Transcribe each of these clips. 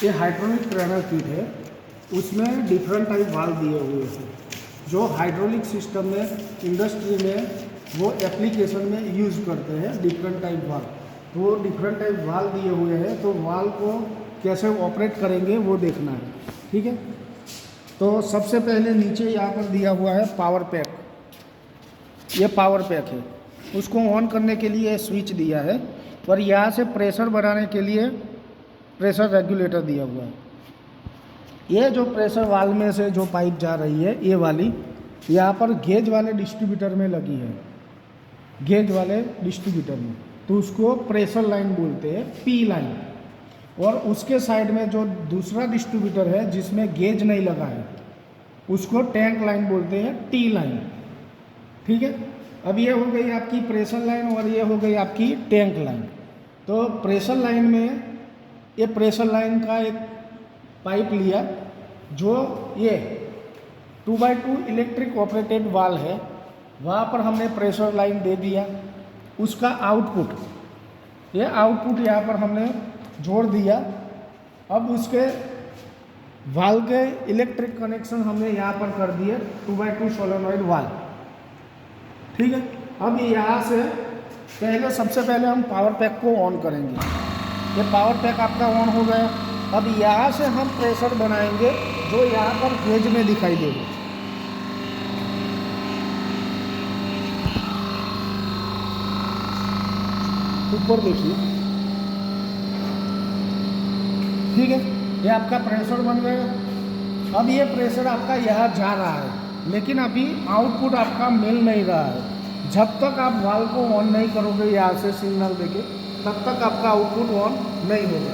ये hydraulic trainer kit है, उसमें डिफरेंट टाइप वाल्व दिए हुए हैं जो हाइड्रोलिक सिस्टम में इंडस्ट्री में वो एप्लीकेशन में यूज़ करते हैं डिफरेंट टाइप वाल्व। तो वो डिफरेंट टाइप वाल्व दिए हुए हैं, तो वाल्व को कैसे ऑपरेट करेंगे वो देखना है। ठीक है, तो सबसे पहले नीचे यहाँ पर दिया हुआ है पावर पैक। ये पावर पैक है, उसको ऑन करने के लिए स्विच दिया है और यहाँ से प्रेशर बढ़ाने के लिए प्रेशर रेगुलेटर दिया हुआ है। ये जो प्रेशर वाल्व में से जो पाइप जा रही है ये वाली यहाँ पर गेज वाले डिस्ट्रीब्यूटर में लगी है, गेज वाले डिस्ट्रीब्यूटर में, तो उसको प्रेशर लाइन बोलते हैं, पी लाइन। और उसके साइड में जो दूसरा डिस्ट्रीब्यूटर है जिसमें गेज नहीं लगा है उसको टैंक लाइन बोलते हैं, टी लाइन। ठीक है, अब ये हो गई आपकी प्रेशर लाइन और ये हो गई आपकी टैंक लाइन। तो प्रेशर लाइन में ये प्रेशर लाइन का एक पाइप लिया जो ये 2x2 इलेक्ट्रिक ऑपरेटेड वाल्व है, वहाँ पर हमने प्रेशर लाइन दे दिया। उसका आउटपुट, ये आउटपुट यहाँ पर हमने जोड़ दिया। अब उसके वाल्व के इलेक्ट्रिक कनेक्शन हमने यहाँ पर कर दिए 2x2 सोलेनॉइड वाल्व। ठीक है, अब यहाँ से पहले सबसे पहले हम पावर पैक को ऑन करेंगे। ये पावर पैक आपका ऑन हो गया। अब यहाँ से हम प्रेशर बनाएंगे जो यहाँ पर गेज में दिखाई देगा। ऊपर देखिए, ठीक है, ये आपका प्रेशर बन गया। अब ये प्रेशर आपका यहाँ जा रहा है, लेकिन अभी आउटपुट आपका मिल नहीं रहा है। जब तक आप वाल्व को ऑन नहीं करोगे यहाँ से सिग्नल देके, तब तक आपका आउटपुट ऑन नहीं होगा।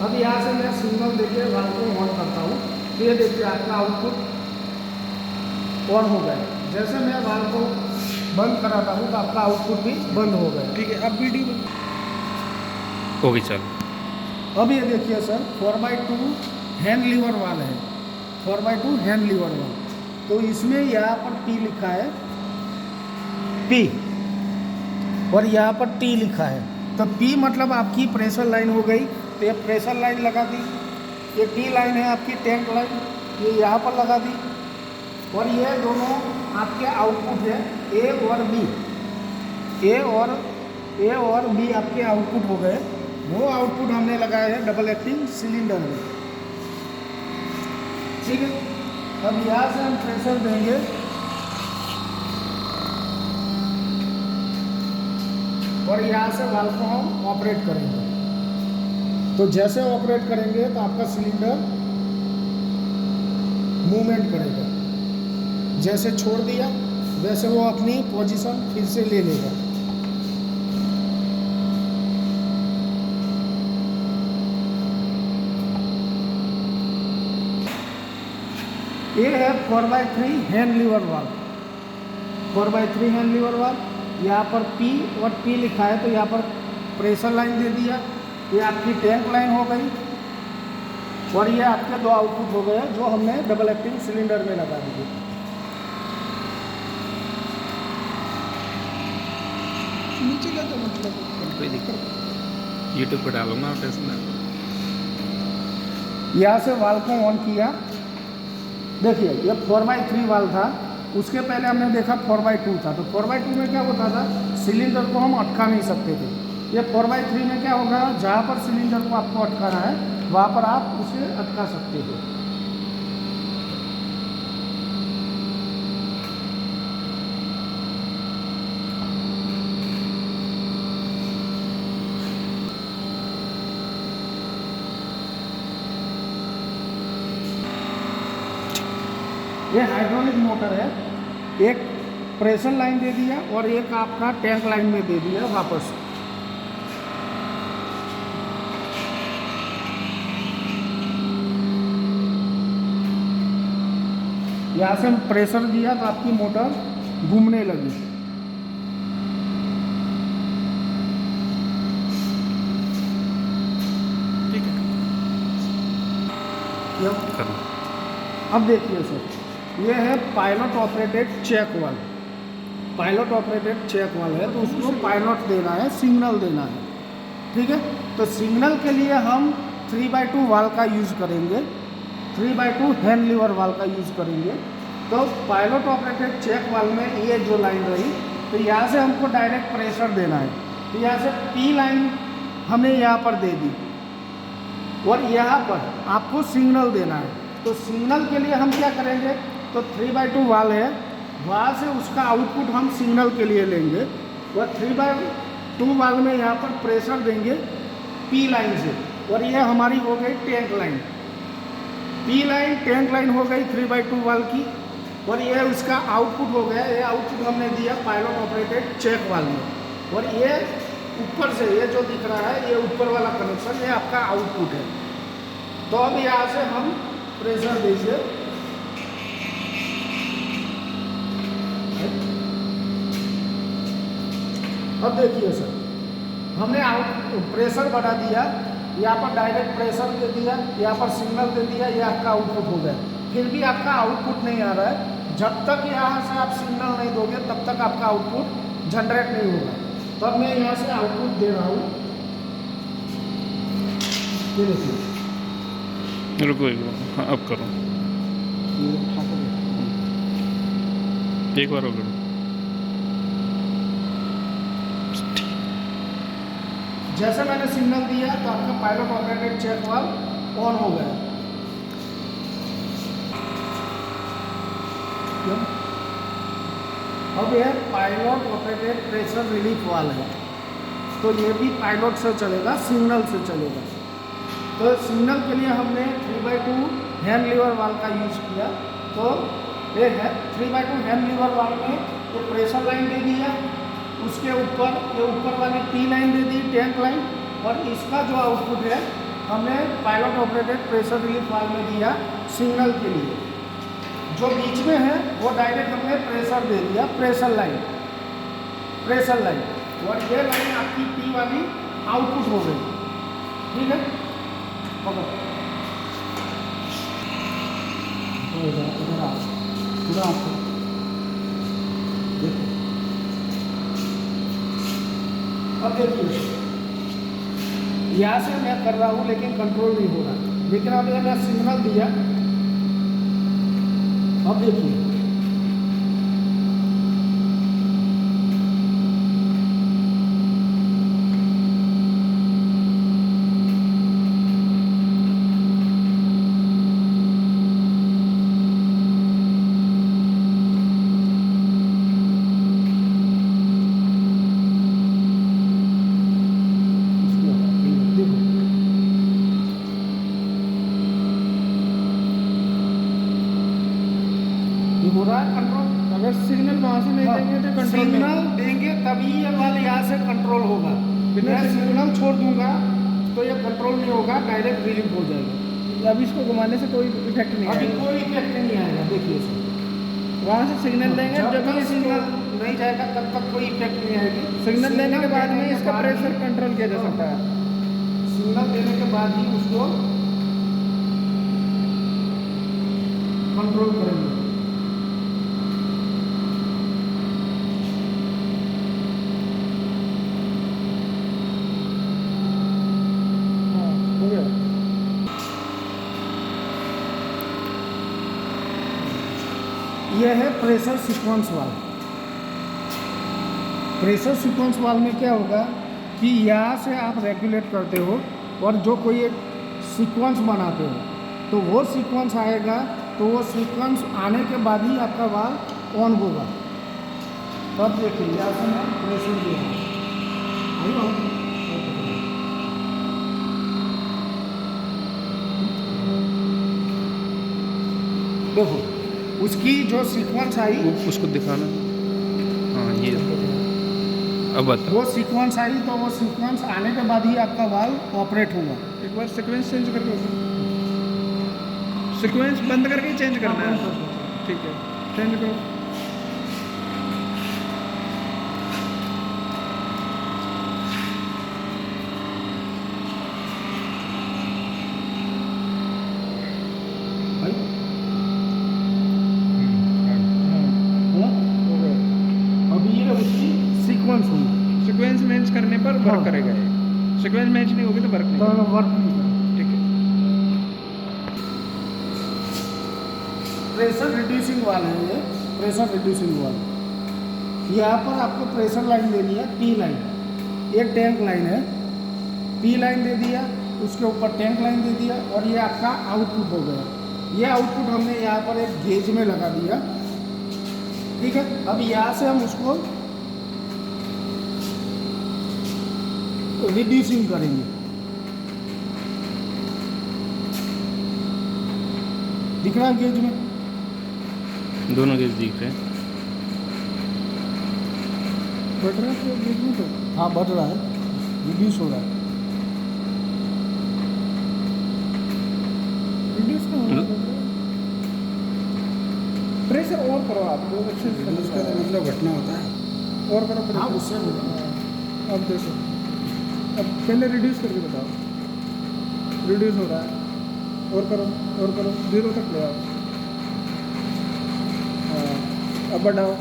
अब यहाँ से मैं सिग्नल देके वाल्व को ऑन करता हूँ, तो ये देखिए आपका आउटपुट ऑन हो गया। जैसे मैं वाल्व को बंद कराता हूँ तो आपका आउटपुट भी बंद हो गया। ठीक है, अब वीडियो हो गई सर। अब ये देखिए सर 4x2 हैंड लीवर वाल है, 4x2 हैंड लीवर वाल। तो इसमें यहाँ पर P लिखा है, P, और यहाँ पर T लिखा है। तो P मतलब आपकी प्रेशर लाइन हो गई, तो ये प्रेशर लाइन लगा दी। ये T लाइन है आपकी टैंक लाइन, ये यहाँ पर लगा दी। और ये दोनों आपके आउटपुट है A और B, A और B आपके आउटपुट हो गए। वो आउटपुट हमने लगाया है डबल एक्टिंग सिलेंडर में। ठीक है, अब यहाँ से हम प्रेशर देंगे और यहाँ से वाल्व को हम ऑपरेट करेंगे। तो जैसे ऑपरेट करेंगे तो आपका सिलेंडर मूवमेंट करेगा। जैसे छोड़ दिया वैसे वो अपनी पोजीशन फिर से ले लेगा। ये है 4x3 hand lever valve, 4x3 hand lever valve. यहाँ पर P और T लिखा है, तो यहाँ पर प्रेशर लाइन दे दिया। ये आपकी टैंक लाइन हो गई और ये आपके दो आउटपुट हो गए जो हमने डबल एक्टिंग सिलेंडर में लगा दिए। नीचे का तो मतलब कोई दिक्कत, यूट्यूब पर डालूंगा टेंशन। यहाँ से वाल्व को ऑन किया। देखिए ये 4x3 वाल्व था, उसके पहले हमने देखा 4x2 था। तो 4x2 में क्या होता था, सिलेंडर को हम अटका नहीं सकते थे। ये 4x3 में क्या होगा, जहाँ पर सिलेंडर को आपको अटकाना है वहाँ पर आप उसे अटका सकते हो। ये हाइड्रोलिक मोटर है, एक प्रेशर लाइन दे दिया और एक आपका टैंक लाइन में दे दिया वापस। यहाँ से प्रेशर दिया तो आपकी मोटर घूमने लगी। ठीक है, अब देखिए सर, ये है pilot operated check valve. Pilot operated check valve है, तो उसको पायलट देना है, सिग्नल देना है। ठीक है, तो सिग्नल के लिए हम 3/2 वाल का यूज़ करेंगे, 3/2 हैंड लीवर वाल का यूज़ करेंगे। तो पायलट ऑपरेटेड चेक वाल में ये जो लाइन रही, तो यहाँ से हमको डायरेक्ट प्रेशर देना है, तो यहाँ से P लाइन हमने यहाँ पर दे दी और यहाँ पर आपको सिग्नल देना है। तो सिग्नल के लिए हम क्या करेंगे, तो 3/2 वाल है, वहाँ से उसका आउटपुट हम सिग्नल के लिए लेंगे और 3/2 वाल में यहाँ पर प्रेशर देंगे P लाइन से, और ये हमारी हो गई tank line. P line tank line हो गई 3/2 वाल की, और ये उसका आउटपुट हो गया। ये आउटपुट हमने दिया पायलट ऑपरेटेड चेक वाल में, और ये ऊपर से ये जो दिख रहा है, ये ऊपर वाला कनेक्शन, ये आपका आउटपुट है। तो अब यहाँ से हम प्रेशर दीजिए, अब देखिए सर, हमने प्रेशर बढ़ा दिया, यहाँ पर डायरेक्ट प्रेशर दे दिया, यहाँ पर सिग्नल दे दिया, ये आपका आउटपुट हो गया। फिर भी आपका आउटपुट नहीं आ रहा है। जब तक यहाँ से आप सिग्नल नहीं दोगे तब तक आपका आउटपुट जनरेट नहीं होगा। तो अब मैं यहाँ से आउटपुट दे रहा हूँ, ये देखिए। रुको एक बार, हाँ अब करो, ये उठा कर देखो। एक बार और करो। जैसे मैंने सिग्नल दिया तो आपका पायलट ऑपरेटेड चेक वाल ऑन हो गया। अब यह पायलट ऑपरेटेड प्रेशर रिलीफ वाल है, तो ये भी पायलट से चलेगा, सिग्नल से चलेगा। तो सिग्नल के लिए हमने 3/2 हैंड लीवर वाल का यूज़ किया। तो ये है 3/2 हैंड लीवर वाल में ये प्रेशर लाइन दे दिया, उसके ऊपर ये ऊपर वाली P लाइन दे दी, टैंक लाइन, और इसका जो आउटपुट है हमने पायलट ऑपरेटेड प्रेशर रिलीफ वाल में दिया सिग्नल के लिए। जो बीच में है वो डायरेक्ट हमने प्रेशर दे दिया, प्रेशर लाइन, और ये लाइन आपकी P वाली आउटपुट हो गई। ठीक है, पकड़ इधर आओ, पूरा आपको देखो। अब देखिए, यहाँ से मैं कर रहा हूँ लेकिन कंट्रोल नहीं हो रहा, लेकिन अब ये मैं सिग्नल दिया, अब देखिए हो रहा है कंट्रोल। अगर सिग्नल वहाँ से नहीं देंगे तो कंट्रोल सिग्नल देंगे तभी ये वाल यहाँ से कंट्रोल होगा। बिना सिग्नल छोड़ दूंगा तो ये कंट्रोल नहीं होगा, डायरेक्ट रिलीफ हो जाएगा। अब इसको घुमाने से कोई इफेक्ट नहीं अभी आएगा। कोई इफेक्ट नहीं आएगा। देखिए सर, वहाँ से सिग्नल देंगे, जब जब तक ये सिग्नल नहीं जाएगा तब तक कोई इफेक्ट नहीं आएगी। सिग्नल देने के बाद में देने के इसका बाद प्रेशर ही- कंट्रोल किया जा सकता है। सिग्नल देने के बाद ही उसको कंट्रोल करेंगे। हाँ, हो गया। यह है pressure sequence valve. Pressure sequence valve में क्या होगा कि यहाँ से आप रेगुलेट करते हो और जो कोई एक सीक्वेंस बनाते हो, तो वो सीक्वेंस आएगा, तो वो सीक्वेंस आने के बाद ही आपका वाल्व ऑन होगा। तब देखिए यहाँ से मैं प्रेशर दे रहा हूँ। देखो उसकी जो सीक्वेंस आई, उसको दिखाना। हाँ ये अब बता। वो सीक्वेंस आई, तो वो सीक्वेंस आने के बाद ही आपका वाल्व ऑपरेट होगा। एक बार सीक्वेंस चेंज करके सीक्वेंस बंद करके चेंज करना है। ठीक है, चेंज करो। भाई हो गया। अभी ये उसकी सीक्वेंस होगी, सीक्वेंस मैच करने पर वर्क हाँ। करेगा ये। सीक्वेंस मैच नहीं होगी तो वर्क नहीं तो करेगा। वर्क नहीं करेगा। ठीक है। प्रेशर रिड्यूसिंग वाल है ये, प्रेशर रिड्यूसिंग वाल। यहाँ पर आपको प्रेशर लाइन देनी है, P लाइन, एक टैंक लाइन है, P लाइन दे दिया, उसके ऊपर टैंक लाइन दे दिया, और ये आपका आउटपुट हो गया। ये आउटपुट हमने यहाँ पर एक गेज में लगा दिया, ठीक है। अब यहाँ से हम उसको रिड्यूसिंग करेंगे। दिख रहा है गेज में? दोनों गेज दिख रहे हैं। बढ़ रहा है गेज में तो? हाँ बढ़ रहा है, रिड्यूस हो रहा है। रिड्यूस का प्रेशर और करो आप, बहुत अच्छे से रिड्यूस का तो मतलब घटना होता है। और करो हाँ pressure। उससे होगा। अब देखो, अब पहले रिड्यूस करके बताओ। रिड्यूस हो रहा है, और करो 0 तक ले आओ। हाँ, अब बढ़ाओ।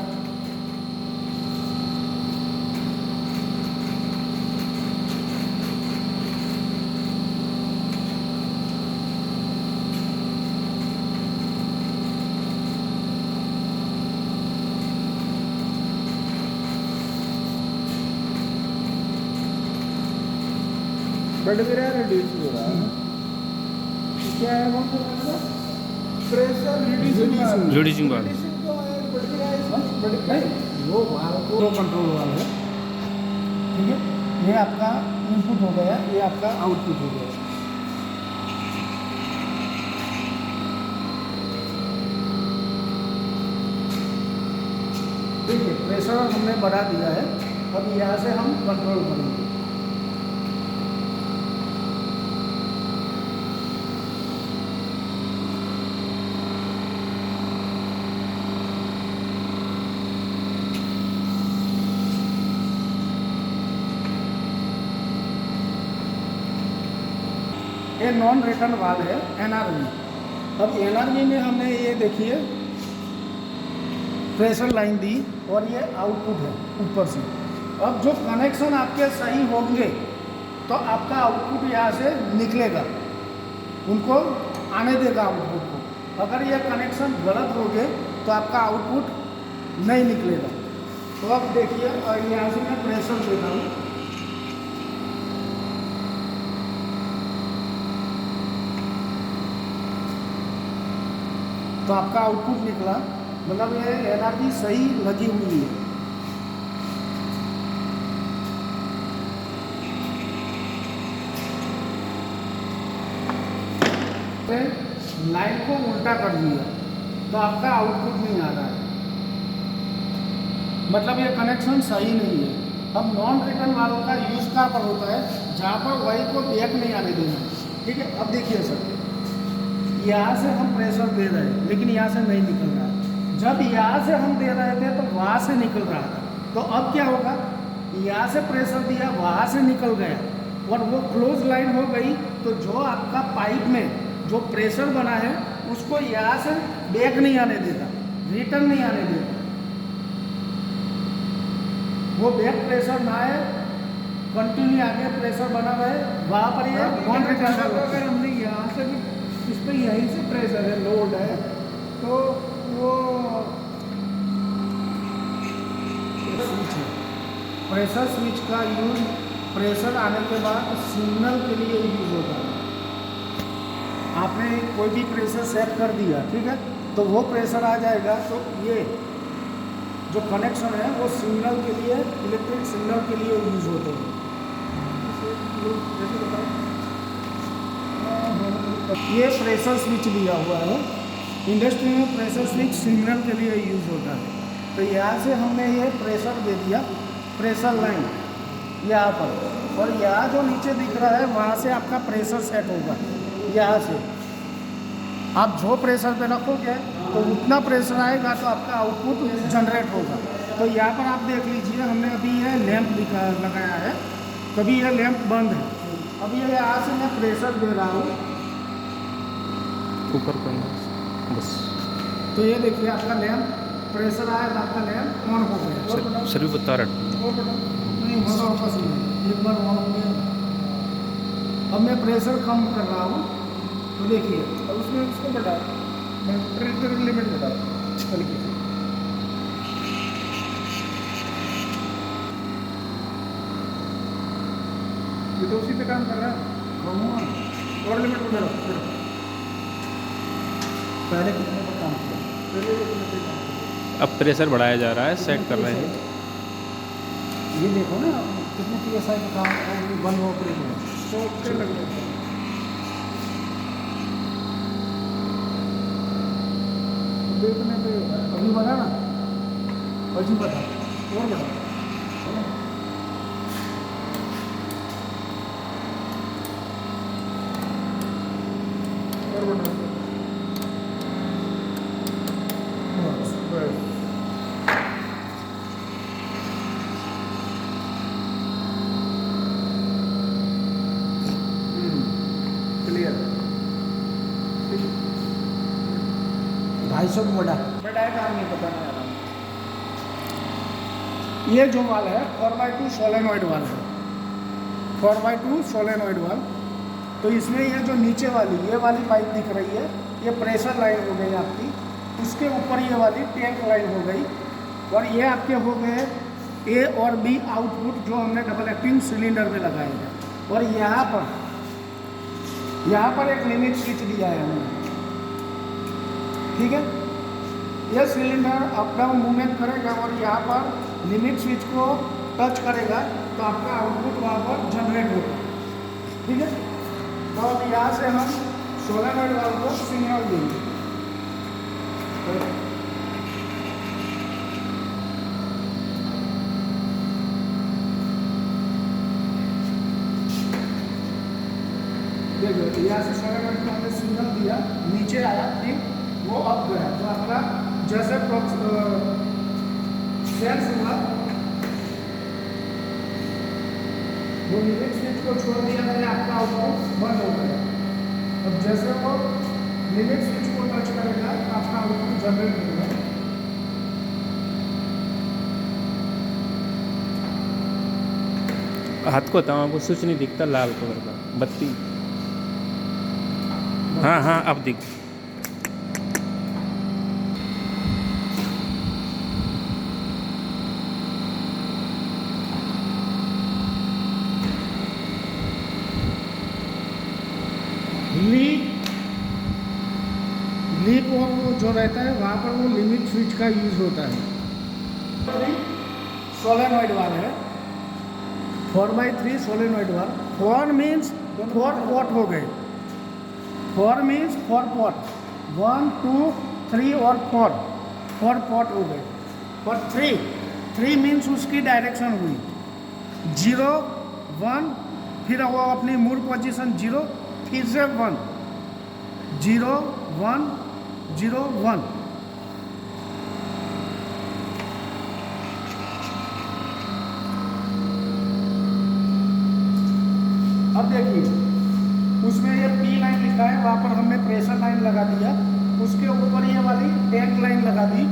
बढ़ भी रहा है, रिड्यूस भी हो रहा है। क्या है वो प्रेशर रिड्यूसिंग रिड्यूसिंग वाल्व। तो बढ़ भी रहा है इसमें, बढ़ नहीं वो वाल्व को कंट्रोल वाल्व है, ठीक है। ये आपका इनपुट हो गया, ये आपका आउटपुट हो गया। ठीक है, प्रेशर हमने बढ़ा दिया है। अब यहाँ से हम कंट्रोल करेंगे। ये नॉन रिटर्न वाल्व है, NRV। अब NRV में हमने ये देखिए प्रेशर लाइन दी, और ये आउटपुट है ऊपर से। अब जो कनेक्शन आपके सही होंगे तो आपका आउटपुट यहाँ से निकलेगा, उनको आने देगा आउटपुट को। अगर ये कनेक्शन गलत हो गए तो आपका आउटपुट नहीं निकलेगा। तो अब देखिए, यहाँ से मैं प्रेशर देता हूँ। तो आपका आउटपुट निकला, मतलब ये NRV सही लगी हुई है। लाइन को उल्टा कर दिया तो आपका आउटपुट नहीं आ रहा है, मतलब ये कनेक्शन सही नहीं है। अब नॉन रिटर्न वालों का यूज कहाँ पर होता है? जहाँ पर वाई को बैक नहीं आने देना, ठीक है। अब देखिए सर, यहाँ से हम प्रेशर दे रहे हैं लेकिन यहाँ से नहीं निकल रहा है। जब यहाँ से हम दे रहे थे तो वहाँ से निकल रहा था, तो अब क्या होगा? यहाँ से प्रेशर दिया, वहाँ से निकल गया और वो क्लोज लाइन हो गई। तो जो आपका पाइप में जो प्रेशर बना है उसको यहाँ से बैक नहीं आने देता, रिटर्न नहीं आने देता। वो बैक प्रेशर ना आए, कंटिन्यू आगे प्रेशर बना रहे, वहाँ पर ये नॉन रिटर्न। अगर हमने यहाँ से भी इस पर यहीं से प्रेशर है, लोड है, तो वो स्विच है। प्रेशर स्विच का यूज प्रेशर आने के बाद सिग्नल के लिए यूज होता है। आपने कोई भी प्रेशर सेट कर दिया, ठीक है, तो वो प्रेशर आ जाएगा, तो ये जो कनेक्शन है वो सिग्नल के लिए, इलेक्ट्रिक सिग्नल के लिए यूज होते हैं। ये प्रेशर स्विच दिया हुआ है, इंडस्ट्री में प्रेशर स्विच सिग्नल के लिए यूज होता है। तो यहाँ से हमने ये प्रेशर दे दिया, प्रेशर लाइन यहाँ पर, और यहाँ जो नीचे दिख रहा है वहाँ से आपका प्रेशर सेट होगा। यहाँ से आप जो प्रेशर पे रखोगे तो उतना प्रेशर आएगा तो आपका आउटपुट जनरेट होगा। तो यहाँ पर आप देख लीजिए, हमने अभी ये लैंप लगाया है, कभी ये लैंप बंद है। अभी ये यहाँ से मैं प्रेशर दे रहा हूँ, ऊपर करना बस। तो ये देखिए आपका लैंप प्रेशर आया, आपका लैंप ऑन हो गया। सर भी बता रहा नहीं होगा वापस नहीं, एक बार ऑन हो गया। अब मैं प्रेशर कम कर रहा हूँ, तो देखिए अब उसमें उसको बढ़ाओ। टेम्परेचर लिमिट बताओ हल्की सी। ये तो उसी पे काम कर रहा है। और लिमिट बढ़ा रहा पहले कितने पर काम किया? पहले ये कितने पे काम किया? अब प्रेशर बढ़ाया जा रहा है, सेट कर रहे हैं। ये देखो ना कितने PSI का काम बंद ऑपरेट है। 100 के लगभग। देखने पे अभी बता ना, अभी बता। और बढ़ा और बढ़ा बस बस। क्लियर 250 बड़ा। मैं डायरेक्ट काम नहीं बताना चाह रहा हूँ। ये जो वाल है 4x2 सोलेनॉइड वाल है। 4x2 सोलेनॉइड वाल। तो इसमें ये जो नीचे वाली ये वाली पाइप दिख रही है, ये प्रेशर लाइन हो गई आपकी। उसके ऊपर ये वाली टैंक लाइन हो गई, और ये आपके हो गए A और B आउटपुट जो हमने डबल एक्टिंग सिलेंडर में लगाए हैं। और यहाँ पर एक लिमिट स्विच दिया है हमने, ठीक है। यह सिलेंडर अप डाउन मूवमेंट करेगा और यहाँ पर लिमिट स्विच को टच करेगा तो आपका आउटपुट वहाँ पर जनरेट होगा, ठीक है। तो अब यहाँ से हम सोलेनॉइड वाल्व को सिग्नल देंगे। देखो यहाँ से सोलेनॉइड को हमने सिग्नल दिया, नीचे आया, फिर वो अप गया। तो आपका जैसे सेंस हुआ वो लिमिट स्विच को छोड़ दिया मैंने, आपका आउटपुट बंद हो गया। अब जैसे वो लिमिट स्विच को टच करेगा तो आपका आउटपुट जनरेट होगा। हाथ को बताओ, आपको स्विच नहीं दिखता लाल कलर का बत्ती? हाँ हाँ, अब दिख। लीप और वो जो रहता है वहाँ पर वो लिमिट स्विच का यूज होता है। सोलेनॉइड वाल है 4x3 सोलेनॉइड वाल। 4 मीन्स 4 पॉट हो गए। 4 मीन्स 4 पॉट, 1 2 3 और 4 पॉट हो गए। और 3 मीन्स उसकी डायरेक्शन हुई 0 1, फिर वो अपनी मूल पोजीशन 0, फिर से 1 0 1 0 1। अब देखिए उसमें ये P लाइन लिखा है, वहाँ पर हमने प्रेशर लाइन लगा दिया, उसके ऊपर ये वाली टैंक लाइन लगा दी,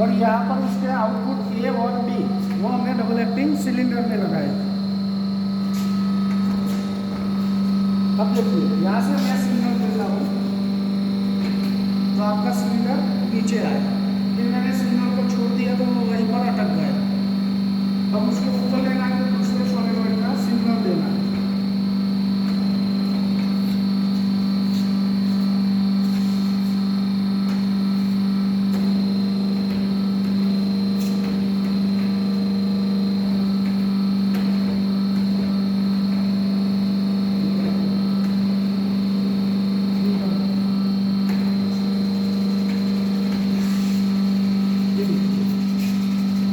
और यहाँ पर उसके आउटपुट A और B वो हमने डबल एक्टिंग सिलेंडर में लगाया। अब देखिए यहाँ से मैं सिग्नल दे रहा हूँ तो आपका सिलेंडर नीचे आया, फिर मैंने सिग्नल को छोड़ दिया तो वो वहीं पर अटक गया। अब उसको ऊपर लेना है तो दूसरे सोलेनॉइड का सिग्नल देना है।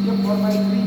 ये 4x3 है।